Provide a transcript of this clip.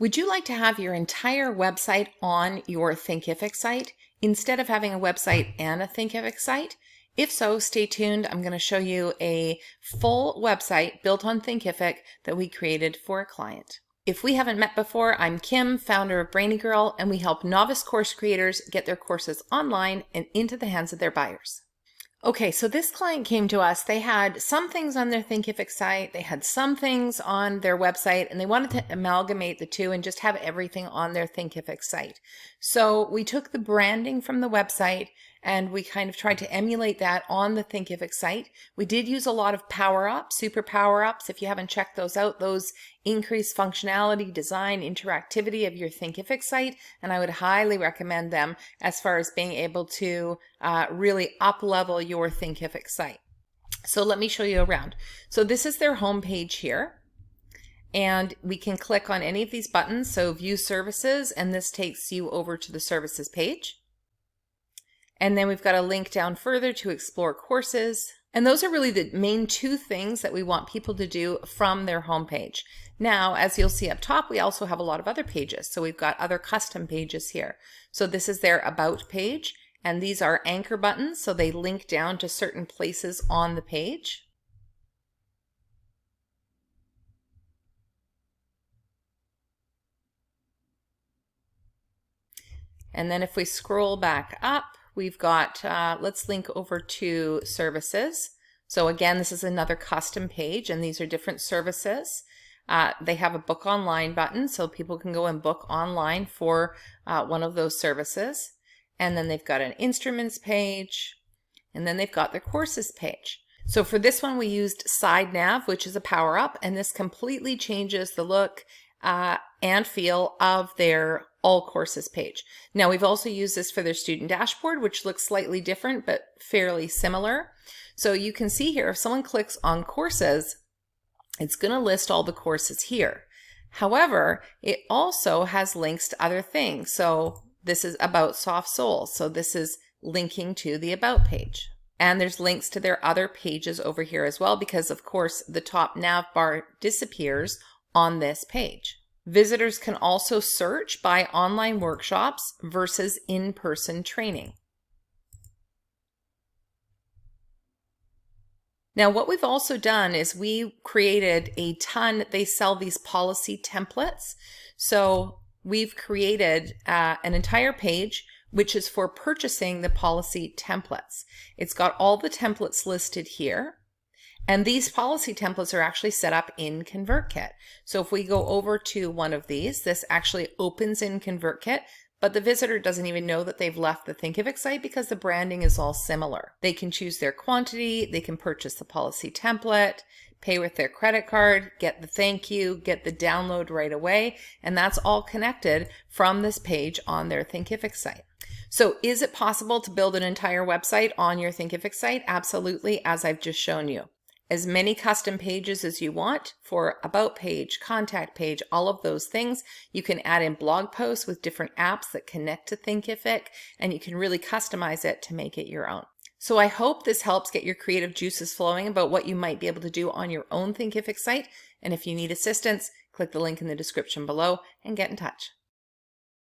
Would you like to have your entire website on your Thinkific site instead of having a website and a Thinkific site? If so, stay tuned. I'm going to show you a full website built on Thinkific that we created for a client. If we haven't met before, I'm Kim, founder of Brainy Girl, and we help novice course creators get their courses online and into the hands of their buyers. Okay, so this client came to us. They had some things on their Thinkific site, they had some things on their website, and they wanted to amalgamate the two and just have everything on their Thinkific site. So we took the branding from the website and we kind of tried to emulate that on the Thinkific site. We did use a lot of power-ups, super power-ups. If you haven't checked those out, those increase functionality, design, interactivity of your Thinkific site, and I would highly recommend them as far as being able to really up-level your Thinkific site. So let me show you around. So this is their home page here. And we can click on any of these buttons. So view services, and this takes you over to the services page. And then we've got a link down further to explore courses. And those are really the main two things that we want people to do from their homepage. Now, as you'll see up top, we also have a lot of other pages. So we've got other custom pages here. So this is their About page, and these are anchor buttons, so they link down to certain places on the page. And then if we scroll back up, we've got, let's link over to services. So again, this is another custom page, and these are different services. They have a book online button, so people can go and book online for one of those services. And then they've got an instruments page, and then they've got their courses page. So for this one, we used Side Nav, which is a power up, and this completely changes the look and feel of their all courses page. Now we've also used this for their student dashboard, which looks slightly different but fairly similar. So you can see here, if someone clicks on courses, it's going to list all the courses here. However, it also has links to other things. So this is about soft soles. So this is linking to the About page. And there's links to their other pages over here as well, because of course the top nav bar disappears on this page. Visitors can also search by online workshops versus in-person training. Now, what we've also done is we created a ton, they sell these policy templates. So we've created an entire page which is for purchasing the policy templates. It's got all the templates listed here. And these policy templates are actually set up in ConvertKit. So if we go over to one of these, this actually opens in ConvertKit, but the visitor doesn't even know that they've left the Thinkific site because the branding is all similar. They can choose their quantity, they can purchase the policy template, pay with their credit card, get the thank you, get the download right away, and that's all connected from this page on their Thinkific site. So is it possible to build an entire website on your Thinkific site? Absolutely, as I've just shown you. As many custom pages as you want for About page, contact page, all of those things. You can add in blog posts with different apps that connect to Thinkific, and you can really customize it to make it your own. So I hope this helps get your creative juices flowing about what you might be able to do on your own Thinkific site. And if you need assistance, click the link in the description below and get in touch.